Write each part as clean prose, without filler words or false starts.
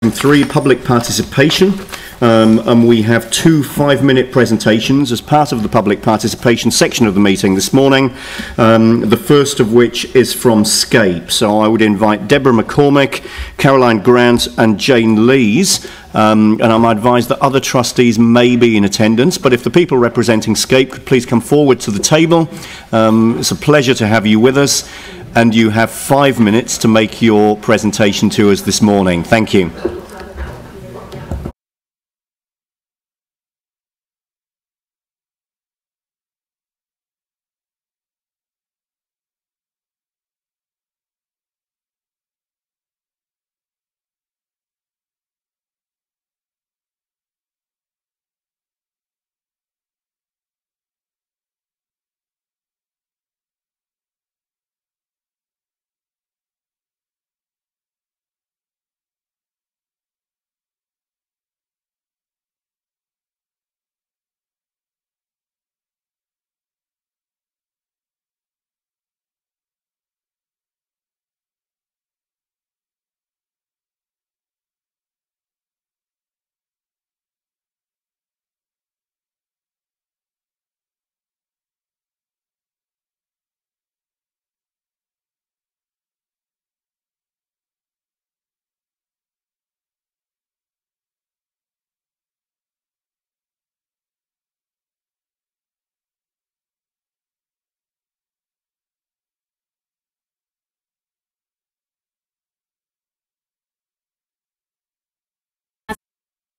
Item 3, public participation. And we have 2 5-minute presentations as part of the public participation section of the meeting this morning, the first of which is from Scape. So I would invite Deborah McCormick, Caroline Grant and Jane Lees, and I'm advised that other trustees may be in attendance, but if the people representing Scape could please come forward to the table. It's a pleasure to have you with us, and you have 5 minutes to make your presentation to us this morning. Thank you.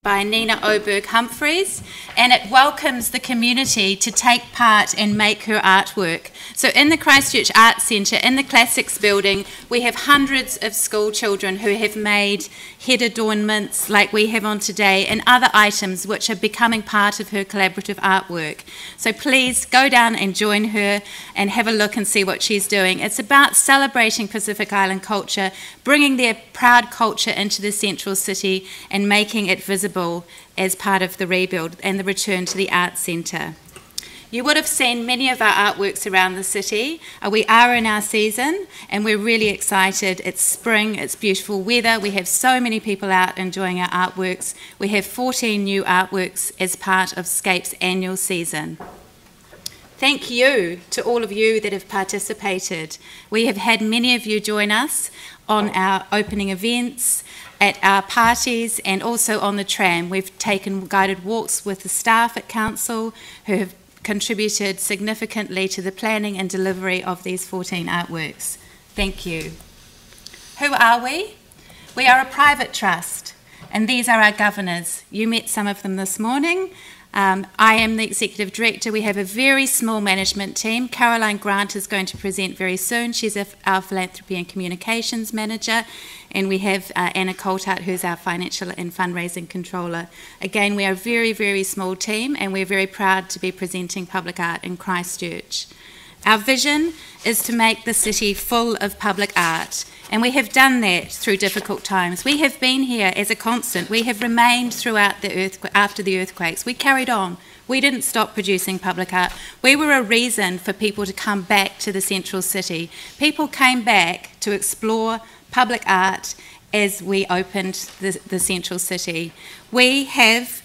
By Nina Oberg Humphreys, and it welcomes the community to take part and make her artwork. So in the Christchurch Arts Centre, in the Classics building, we have hundreds of school children who have made head adornments like we have on today and other items which are becoming part of her collaborative artwork. So please go down and join her and have a look and see what she's doing. It's about celebrating Pacific Island culture, bringing their proud culture into the central city and making it visible as part of the rebuild and the return to the Arts Centre. You would have seen many of our artworks around the city. We are in our season and we're really excited. It's spring, it's beautiful weather. We have so many people out enjoying our artworks. We have 14 new artworks as part of Scape's annual season. Thank you to all of you that have participated. We have had many of you join us on our opening events, at our parties and also on the tram. We've taken guided walks with the staff at Council who have contributed significantly to the planning and delivery of these 14 artworks. Thank you. Who are we? We are a private trust and these are our governors. You met some of them this morning. I am the Executive Director. We have a very small management team. Caroline Grant is going to present very soon. She's our Philanthropy and Communications Manager. And we have Anna Coltart, who's our Financial and Fundraising Controller. Again, we are a very, very small team and we're very proud to be presenting public art in Christchurch. Our vision is to make the city full of public art, and we have done that through difficult times. We have been here as a constant. We have remained throughout after the earthquakes. We carried on. We didn't stop producing public art. We were a reason for people to come back to the central city. People came back to explore public art as we opened the central city. We have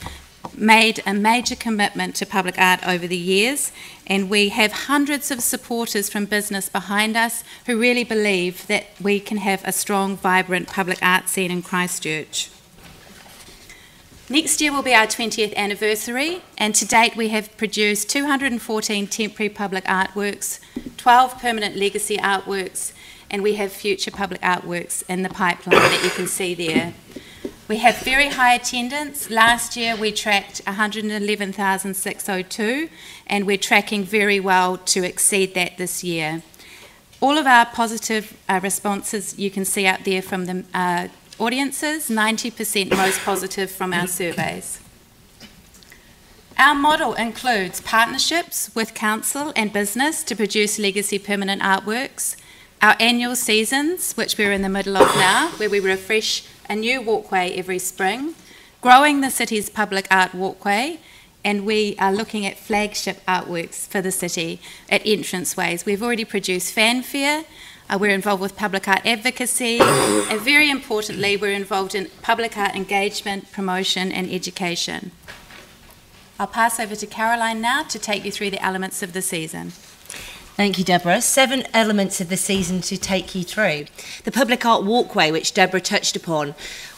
made a major commitment to public art over the years, and we have hundreds of supporters from business behind us who really believe that we can have a strong, vibrant public art scene in Christchurch. Next year will be our 20th anniversary, and to date we have produced 214 temporary public artworks, 12 permanent legacy artworks, and we have future public artworks in the pipeline that you can see there. We have very high attendance. Last year we tracked 111,602 and we're tracking very well to exceed that this year. All of our positive responses you can see out there from the audiences, 90% most positive from our surveys. Our model includes partnerships with council and business to produce legacy permanent artworks, our annual seasons, which we're in the middle of now, where we refresh a new walkway every spring, growing the city's public art walkway, and we are looking at flagship artworks for the city at entranceways. We've already produced fanfare, We're involved with public art advocacy, and very importantly, we're involved in public art engagement, promotion and education. I'll pass over to Caroline now to take you through the elements of the season. Thank you, Deborah. 7 elements of the season to take you through. The public art walkway, which Deborah touched upon.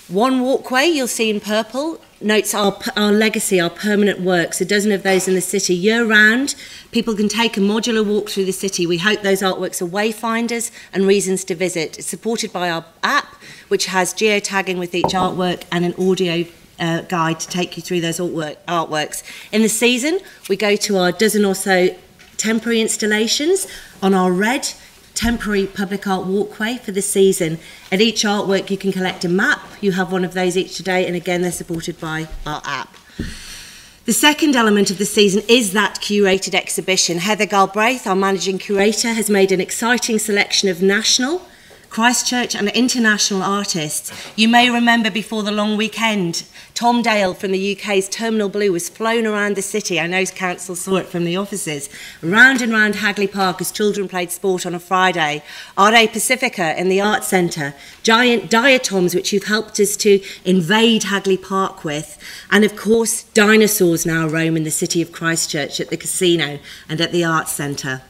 One walkway you'll see in purple notes our legacy, our permanent works, a dozen of those in the city year-round. People can take a modular walk through the city. We hope those artworks are wayfinders and reasons to visit. It's supported by our app, which has geotagging with each artwork and an audio guide to take you through those artworks. In the season, we go to our dozen or so temporary installations on our red temporary public art walkway for the season. At each artwork you can collect a map. You have one of those each day, and again they're supported by our app. The second element of the season is that curated exhibition. Heather Galbraith, our managing curator, has made an exciting selection of national, Christchurch and international artists. You may remember before the long weekend, Tom Dale from the UK's Terminal Blue was flown around the city. I know council saw it from the offices. Round and round Hagley Park as children played sport on a Friday. Arte Pacifica in the Arts Centre. Giant diatoms which you've helped us to invade Hagley Park with. And of course, dinosaurs now roam in the city of Christchurch at the casino and at the Arts Centre.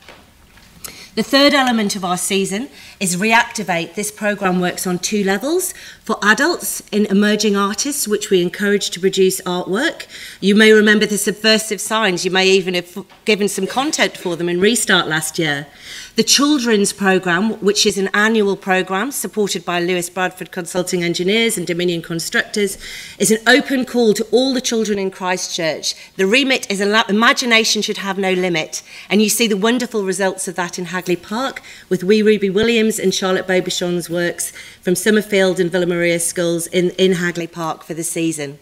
The third element of our season is Reactivate. This programme works on 2 levels. For adults in emerging artists, which we encourage to produce artwork. You may remember the Subversive Signs. You may even have given some content for them in Restart last year. The Children's Programme, which is an annual programme supported by Lewis Bradford Consulting Engineers and Dominion Constructors, is an open call to all the children in Christchurch. The remit is imagination should have no limit. And you see the wonderful results of that in Hagley Park with Wee Ruby Williams and Charlotte Beaubichon's works from Summerfield and Villa Maria schools in Hagley Park for the season.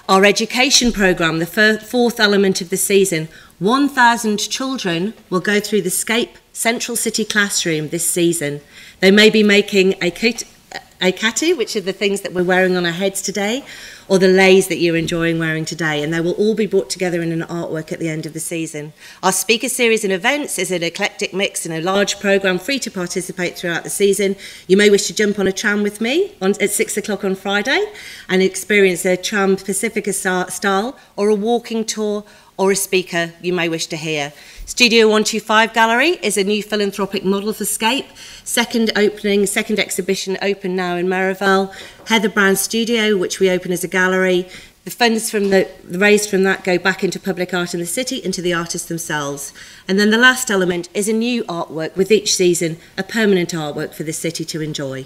Our education programme, the fourth element of the season, 1,000 children will go through the Scape Central City Classroom this season. They may be making a katu, which are the things that we're wearing on our heads today, or the leis that you're enjoying wearing today, and they will all be brought together in an artwork at the end of the season. Our speaker series and events is an eclectic mix and a large programme free to participate throughout the season. You may wish to jump on a tram with me at 6 o'clock on Friday and experience a tram Pacifica style, or a walking tour, or a speaker you may wish to hear. Studio 125 Gallery is a new philanthropic model for Scape. Second exhibition open now in Merivale. Heather Brown Studio, which we open as a gallery. The funds from the raised from that go back into public art in the city and to the artists themselves. And then the last element is a new artwork with each season, a permanent artwork for the city to enjoy.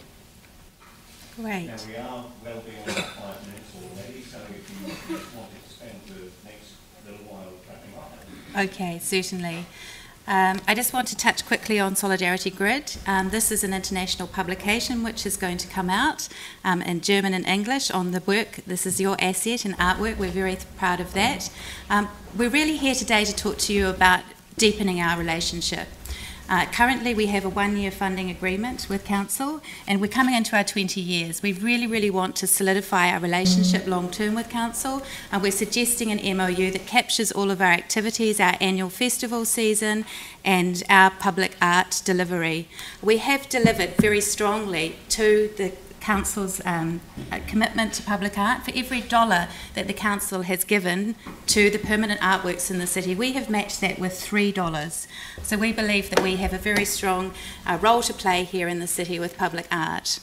Great. Now we are well beyond 5 minutes already, so if you wanted to spend the next little while wrapping up. Okay, certainly. I just want to touch quickly on Solidarity Grid. This is an international publication which is going to come out in German and English on the work. This is your asset and artwork. We're very proud of that. We're really here today to talk to you about deepening our relationship. Currently we have a 1-year funding agreement with Council, and we're coming into our 20 years. We really, really want to solidify our relationship long term with Council, and we're suggesting an MOU that captures all of our activities, our annual festival season and our public art delivery. We have delivered very strongly to the Council's commitment to public art. For every $1 that the Council has given to the permanent artworks in the city, we have matched that with $3. So we believe that we have a very strong role to play here in the city with public art.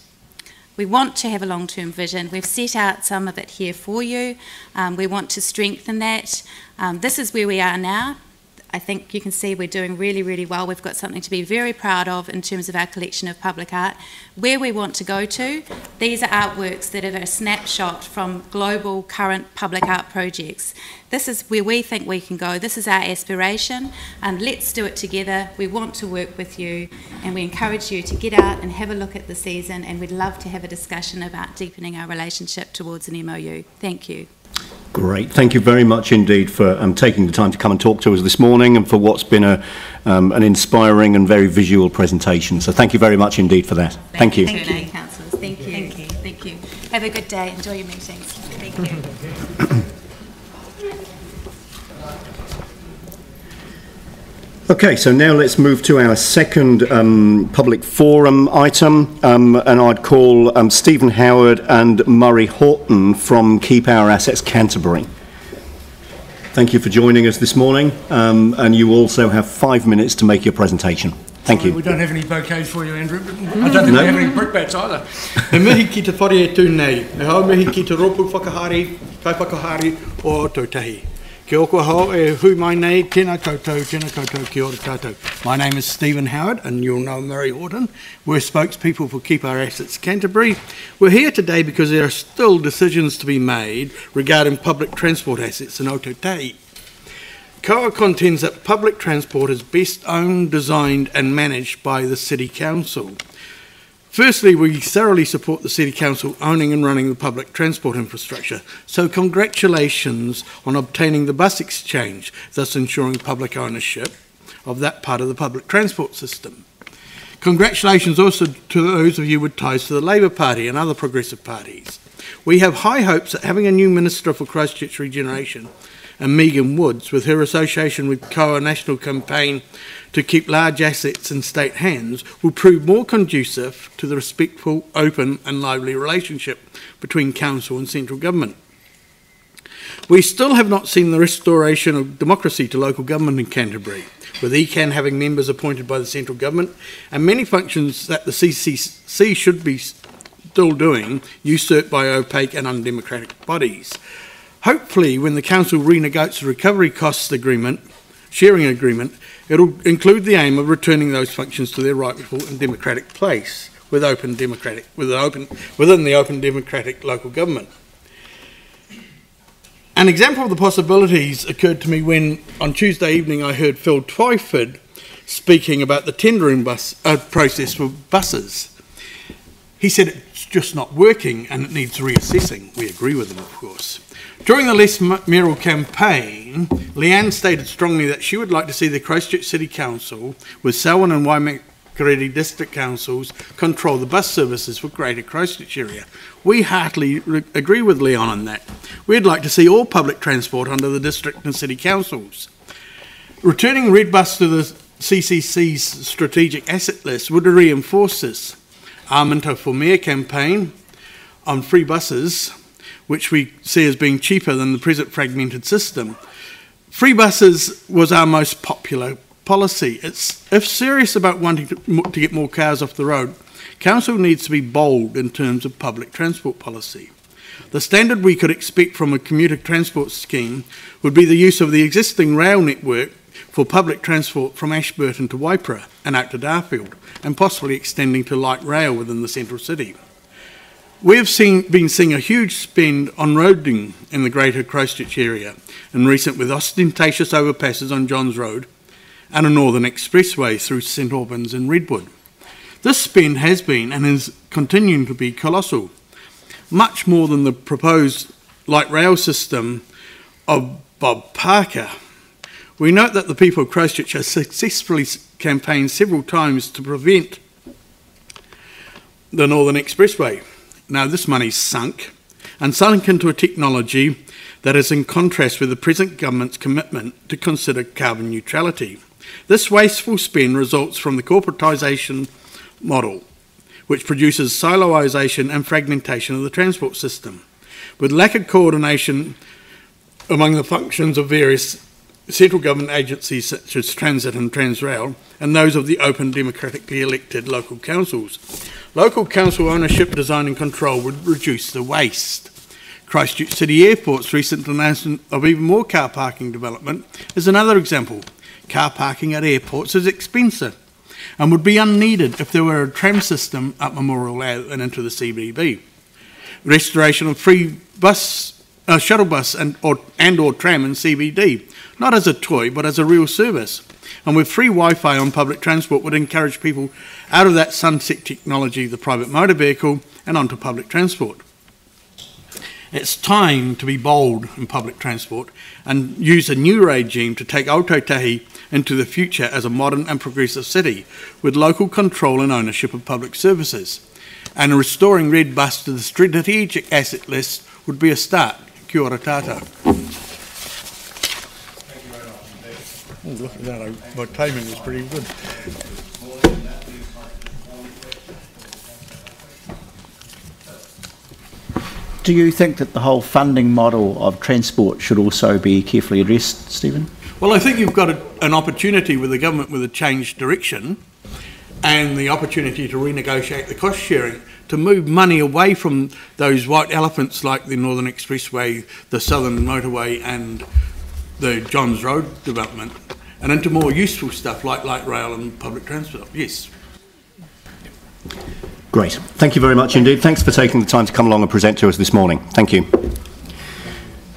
We want to have a long-term vision. We've set out some of it here for you. We want to strengthen that. This is where we are now. I think you can see we're doing really, really well. We've got something to be very proud of in terms of our collection of public art. Where we want to go to, these are artworks that are a snapshot from global current public art projects. This is where we think we can go. This is our aspiration, and let's do it together. We want to work with you, and we encourage you to get out and have a look at the season, and we'd love to have a discussion about deepening our relationship towards an MOU. Thank you. Great. Thank you very much indeed for taking the time to come and talk to us this morning, and for what's been an inspiring and very visual presentation. So thank you very much indeed for that. Thank you. Thank you, councillors. Thank you. Thank you. Thank you. Have a good day. Enjoy your meetings. Thank you. Okay, so now let's move to our second public forum item, and I'd call Stephen Howard and Murray Horton from Keep Our Assets Canterbury. Thank you for joining us this morning, and you also have 5 minutes to make your presentation. Thank you. We don't have any bouquets for you, Andrew, but I don't think we have any brickbats either. He mihi ki te whare e tū nei, he hau mihi ki te ropu whakahari, kai whakahari o tōtahi. Kia oko hau e hui mai nei, tēnā koutou, kia ora tātou. My name is Stephen Howard, and you'll know Murray Horton. We're spokespeople for Keep Our Assets Canterbury. We're here today because there are still decisions to be made regarding public transport assets in Ōtautahi. COA contends that public transport is best owned, designed and managed by the City Council. Firstly, we thoroughly support the City Council owning and running the public transport infrastructure, so congratulations on obtaining the bus exchange, thus ensuring public ownership of that part of the public transport system. Congratulations also to those of you with ties to the Labour Party and other progressive parties. We have high hopes that having a new Minister for Christchurch Regeneration, and Megan Woods, with her association with COA National Campaign to keep large assets in state hands, will prove more conducive to the respectful, open and lively relationship between Council and Central Government. We still have not seen the restoration of democracy to local government in Canterbury, with ECAN having members appointed by the Central Government and many functions that the CCC should be still doing usurped by opaque and undemocratic bodies. Hopefully, when the Council renegotiates the recovery costs sharing agreement, it will include the aim of returning those functions to their rightful and democratic place within the open democratic local government. An example of the possibilities occurred to me when, on Tuesday evening, I heard Phil Twyford speaking about the tendering process for buses. He said it's just not working and it needs reassessing. We agree with him, of course. During the Less Mayoral campaign, Leanne stated strongly that she would like to see the Christchurch City Council, with Selwyn and Waimakariri District Councils, control the bus services for Greater Christchurch area. We heartily agree with Leanne on that. We'd like to see all public transport under the district and city councils. Returning Red Bus to the CCC's strategic asset list would reinforce this. Our Minto for Mayor campaign on free buses, which we see as being cheaper than the present fragmented system. Free buses was our most popular policy. If serious about wanting to get more cars off the road, Council needs to be bold in terms of public transport policy. The standard we could expect from a commuter transport scheme would be the use of the existing rail network for public transport from Ashburton to Waipara and out to Darfield, and possibly extending to light rail within the central city. We've been seeing a huge spend on roading in the Greater Christchurch area in recent, with ostentatious overpasses on Johns Road and a northern expressway through St Albans and Redwood. This spend has been and is continuing to be colossal, much more than the proposed light rail system of Bob Parker. We note that the people of Christchurch have successfully campaigned several times to prevent the Northern Expressway. Now this money's sunk into a technology that is in contrast with the present government's commitment to consider carbon neutrality. This wasteful spend results from the corporatisation model, which produces siloisation and fragmentation of the transport system, with lack of coordination among the functions of various central government agencies such as Transit and Transrail, and those of the open democratically elected local councils. Local council ownership, design and control would reduce the waste. Christchurch City Airport's recent announcement of even more car parking development is another example. Car parking at airports is expensive and would be unneeded if there were a tram system up Memorial Ave and into the CBD. Restoration of free shuttle bus and or tram in CBD, not as a toy but as a real service, and with free Wi-Fi on public transport, would encourage people out of that sunset technology, the private motor vehicle, and onto public transport. It's time to be bold in public transport and use a new regime to take Ōtautahi into the future as a modern and progressive city with local control and ownership of public services. And restoring Red Bus to the strategic asset list would be a start. Kia ora tātou. Oh, look at that. My timing was pretty good. Do you think that the whole funding model of transport should also be carefully addressed, Stephen? Well, I think you've got an opportunity with the government with a changed direction and the opportunity to renegotiate the cost sharing to move money away from those white elephants like the Northern Expressway, the Southern Motorway and the Johns Road development and into more useful stuff like light rail and public transport. Yes. Great. Thank you very much indeed. Thanks for taking the time to come along and present to us this morning. Thank you.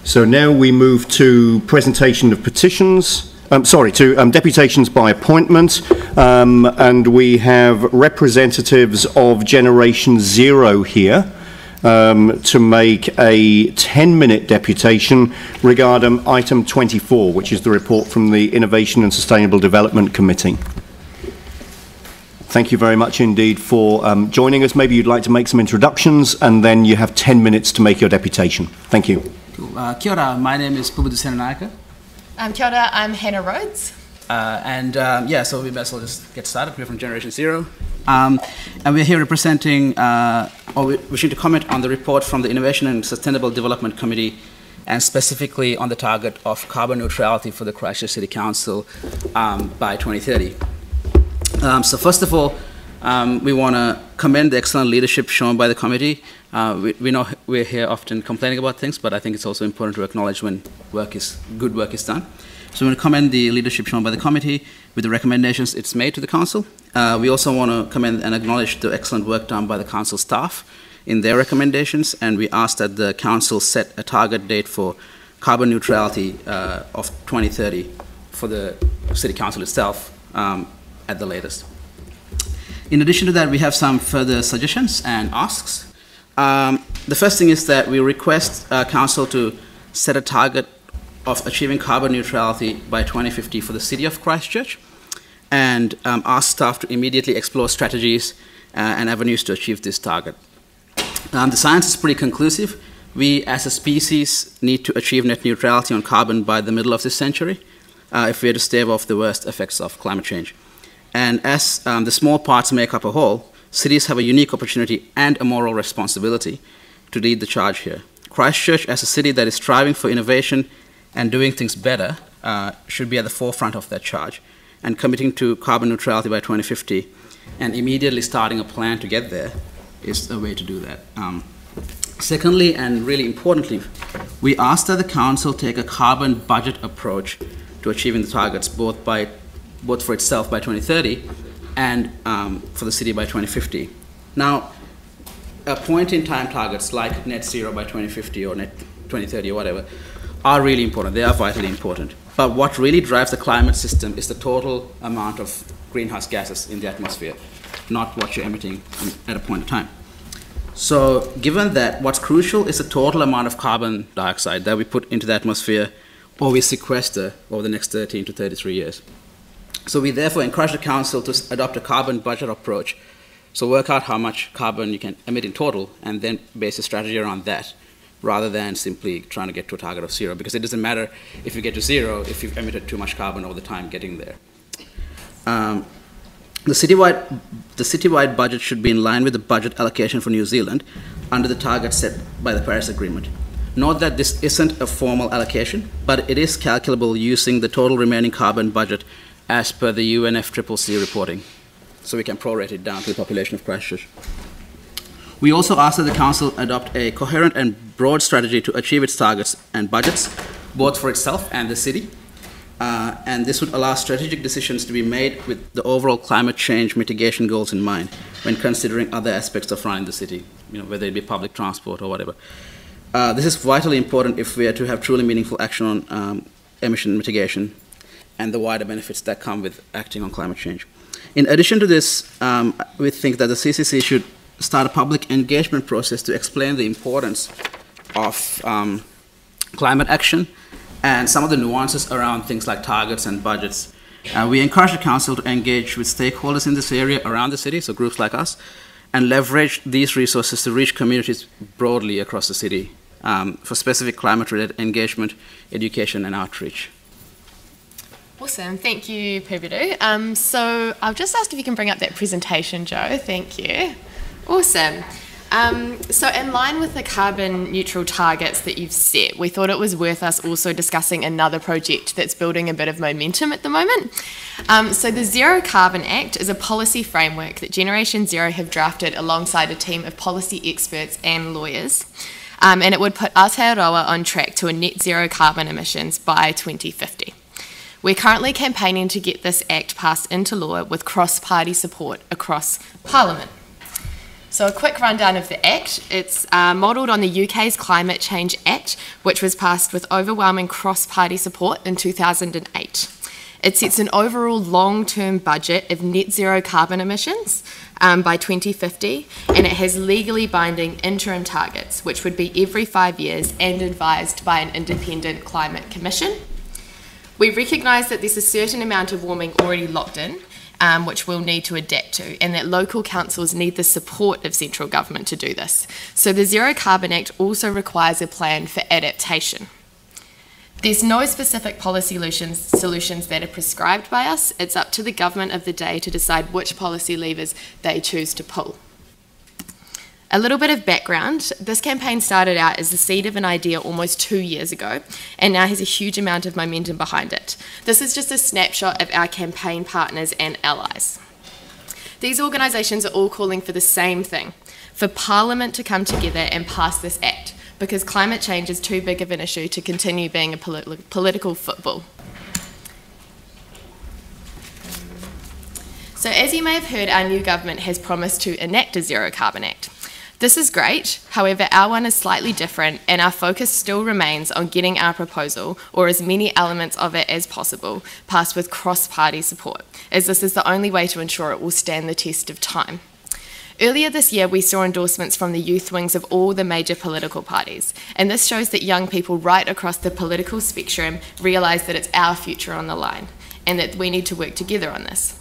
So now we move to presentation of petitions. Deputations by appointment, and we have representatives of Generation Zero here to make a 10-minute deputation regarding item 24, which is the report from the Innovation and Sustainable Development Committee. Thank you very much indeed for joining us. Maybe you'd like to make some introductions, and then you have 10 minutes to make your deputation. Thank you. Cool. Kia ora, my name is Pubudu Senanaika. Kia ora, I'm Hannah Rhodes. So we might as well just get started. We're from Generation Zero. And we're here representing, we're wishing to comment on the report from the Innovation and Sustainable Development Committee, and specifically on the target of carbon neutrality for the Christchurch City Council by 2030. So first of all, we want to commend the excellent leadership shown by the committee. We know we're here often complaining about things, but I think it's also important to acknowledge when good work is done. So we want to commend the leadership shown by the committee with the recommendations it's made to the council. We also want to commend and acknowledge the excellent work done by the council staff in their recommendations, and we ask that the council set a target date for carbon neutrality of 2030 for the city council itself at the latest. In addition to that, we have some further suggestions and asks. The first thing is that we request council to set a target of achieving carbon neutrality by 2050 for the city of Christchurch, and ask staff to immediately explore strategies and avenues to achieve this target. The science is pretty conclusive. We as a species need to achieve net neutrality on carbon by the middle of this century if we are to stave off the worst effects of climate change. And as the small parts make up a whole, cities have a unique opportunity and a moral responsibility to lead the charge here. Christchurch, as a city that is striving for innovation and doing things better, should be at the forefront of that charge. And committing to carbon neutrality by 2050 and immediately starting a plan to get there is a way to do that. Secondly, and really importantly, we ask that the council take a carbon budget approach to achieving the targets, both for itself by 2030 and for the city by 2050. Now, point-in-time targets like net zero by 2050 or net 2030 or whatever are really important. They are vitally important. But what really drives the climate system is the total amount of greenhouse gases in the atmosphere, not what you're emitting at a point in time. So given that, what's crucial is the total amount of carbon dioxide that we put into the atmosphere or we sequester over the next 13 to 33 years. So we therefore encourage the council to adopt a carbon budget approach. So work out how much carbon you can emit in total and then base a strategy around that, rather than simply trying to get to a target of zero, because it doesn't matter if you get to zero if you've emitted too much carbon over the time getting there. The citywide budget should be in line with the budget allocation for New Zealand under the target set by the Paris Agreement. Note that this isn't a formal allocation, but it is calculable using the total remaining carbon budget as per the UNFCCC reporting. So we can prorate it down to the population of Christchurch. We also ask that the council adopt a coherent and broad strategy to achieve its targets and budgets, both for itself and the city. And this would allow strategic decisions to be made with the overall climate change mitigation goals in mind when considering other aspects of running the city, whether it be public transport or whatever. This is vitally important if we are to have truly meaningful action on emission mitigation and the wider benefits that come with acting on climate change. In addition to this, we think that the CCC should start a public engagement process to explain the importance of climate action and some of the nuances around things like targets and budgets. We encourage the council to engage with stakeholders in this area around the city, so groups like us, and leverage these resources to reach communities broadly across the city for specific climate-related engagement, education, and outreach. Awesome, thank you, Pubidu. So I'll just ask if you can bring up that presentation, Joe. Thank you. Awesome. So in line with the carbon neutral targets that you've set, we thought it was worth us also discussing another project that's building a bit of momentum at the moment. So the Zero Carbon Act is a policy framework that Generation Zero have drafted alongside a team of policy experts and lawyers. And it would put Aotearoa on track to a net zero carbon emissions by 2050. We're currently campaigning to get this act passed into law with cross-party support across Parliament. So a quick rundown of the Act. It's modelled on the UK's Climate Change Act, which was passed with overwhelming cross-party support in 2008. It sets an overall long-term budget of net zero carbon emissions by 2050, and it has legally binding interim targets, which would be every 5 years and advised by an independent climate commission. We recognise that there's a certain amount of warming already locked in, which we'll need to adapt to, and that local councils need the support of central government to do this. So the Zero Carbon Act also requires a plan for adaptation. There's no specific policy solutions that are prescribed by us. It's up to the government of the day to decide which policy levers they choose to pull. A little bit of background. This campaign started out as the seed of an idea almost 2 years ago, and now has a huge amount of momentum behind it. This is just a snapshot of our campaign partners and allies. These organisations are all calling for the same thing, for Parliament to come together and pass this act, because climate change is too big of an issue to continue being a political football. So as you may have heard, our new government has promised to enact a Zero Carbon Act. This is great, however our one is slightly different, and our focus still remains on getting our proposal, or as many elements of it as possible, passed with cross-party support, as this is the only way to ensure it will stand the test of time. Earlier this year, we saw endorsements from the youth wings of all the major political parties, and this shows that young people right across the political spectrum realise that it's our future on the line, and that we need to work together on this.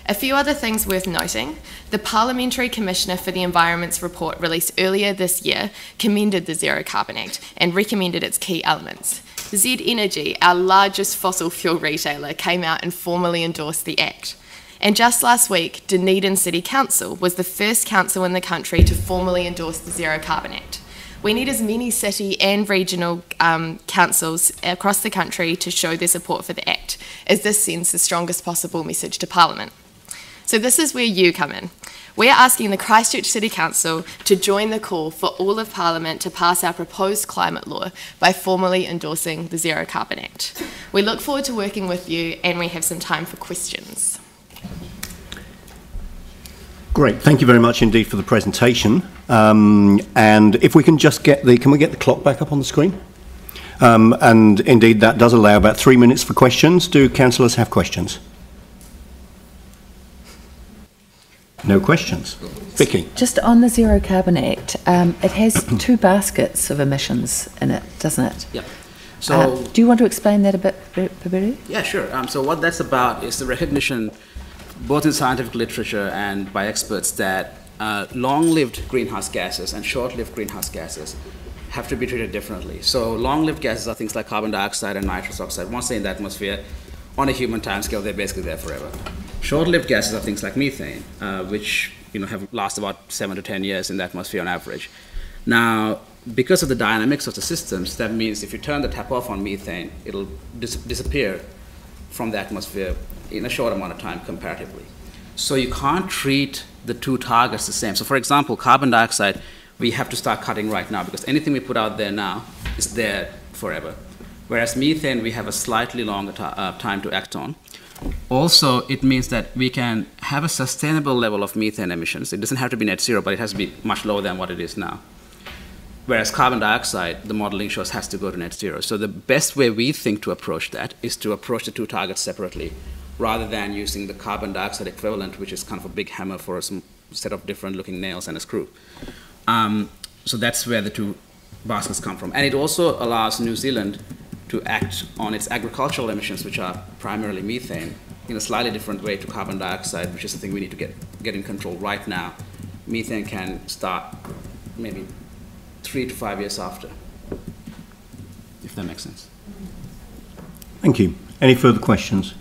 A few other things worth noting. The Parliamentary Commissioner for the Environment's report released earlier this year commended the Zero Carbon Act and recommended its key elements. Z Energy, our largest fossil fuel retailer, came out and formally endorsed the Act. And just last week, Dunedin City Council was the first council in the country to formally endorse the Zero Carbon Act. We need as many city and regional councils across the country to show their support for the Act, as this sends the strongest possible message to Parliament. So this is where you come in. We are asking the Christchurch City Council to join the call for all of Parliament to pass our proposed climate law by formally endorsing the Zero Carbon Act. We look forward to working with you, and we have some time for questions. Great, thank you very much indeed for the presentation. And if we can just get can we get the clock back up on the screen? And indeed that does allow about 3 minutes for questions. Do councillors have questions? No questions. Vicky? Just on the Zero Carbon Act, it has two baskets of emissions in it, doesn't it? Yeah. So, do you want to explain that a bit, Pubidu? Yeah, sure. So what that's about is the recognition, both in scientific literature and by experts, that long-lived greenhouse gases and short-lived greenhouse gases have to be treated differently. So long-lived gases are things like carbon dioxide and nitrous oxide. Once they're in the atmosphere, on a human timescale, they're basically there forever. Short-lived gases are things like methane, which have lasted about 7 to 10 years in the atmosphere on average. Now, because of the dynamics of the systems, that means if you turn the tap off on methane, it'll disappear from the atmosphere in a short amount of time comparatively. So you can't treat the two targets the same. So for example, carbon dioxide, we have to start cutting right now because anything we put out there now is there forever. Whereas methane, we have a slightly longer time to act on. Also, it means that we can have a sustainable level of methane emissions. It doesn't have to be net zero, but it has to be much lower than what it is now. Whereas carbon dioxide, the modeling shows, has to go to net zero. So the best way we think to approach that is to approach the two targets separately, rather than using the carbon dioxide equivalent, which is kind of a big hammer for a set of different looking nails and a screw. So that's where the two baskets come from. And it also allows New Zealand to act on its agricultural emissions, which are primarily methane, in a slightly different way to carbon dioxide, which is the thing we need to get in control right now. Methane can start maybe 3 to 5 years after, if that makes sense. Thank you. Any further questions?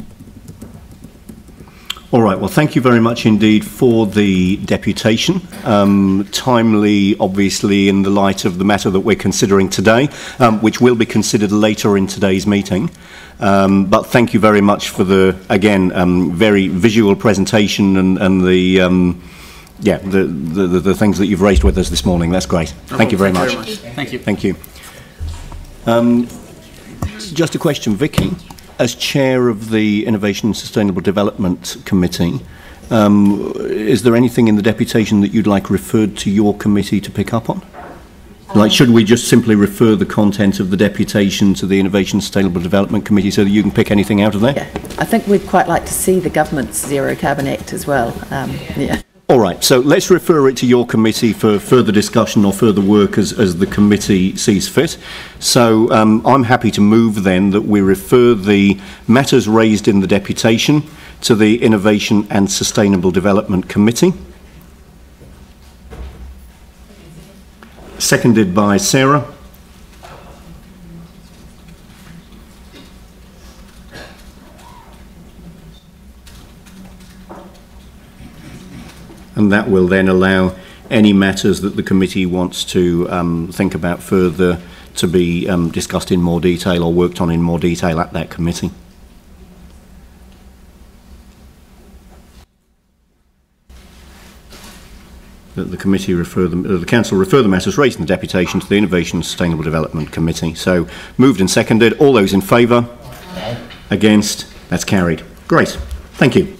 All right, well, thank you very much indeed for the deputation. Timely, obviously, in the light of the matter that we're considering today, which will be considered later in today's meeting. But thank you very much for the, again, very visual presentation and the, the things that you've raised with us this morning. That's great. Thank you very much. Thank you. Thank you. Just a question, Vicky. As chair of the Innovation and Sustainable Development Committee, is there anything in the deputation that you'd like referred to your committee to pick up on? Like, should we just simply refer the content of the deputation to the Innovation and Sustainable Development Committee so that you can pick anything out of there? Yeah, I think we'd quite like to see the government's Zero Carbon Act as well. Yeah. All right, so let's refer it to your committee for further discussion or further work as the committee sees fit. So I'm happy to move then that we refer the matters raised in the deputation to the Innovation and Sustainable Development Committee. Seconded by Sarah. And that will then allow any matters that the committee wants to think about further to be discussed in more detail or worked on in more detail at that committee. That the committee the council refer the matters raised in the deputation to the Innovation and Sustainable Development Committee. So moved and seconded. All those in favour? Against? That's carried. Great. Thank you.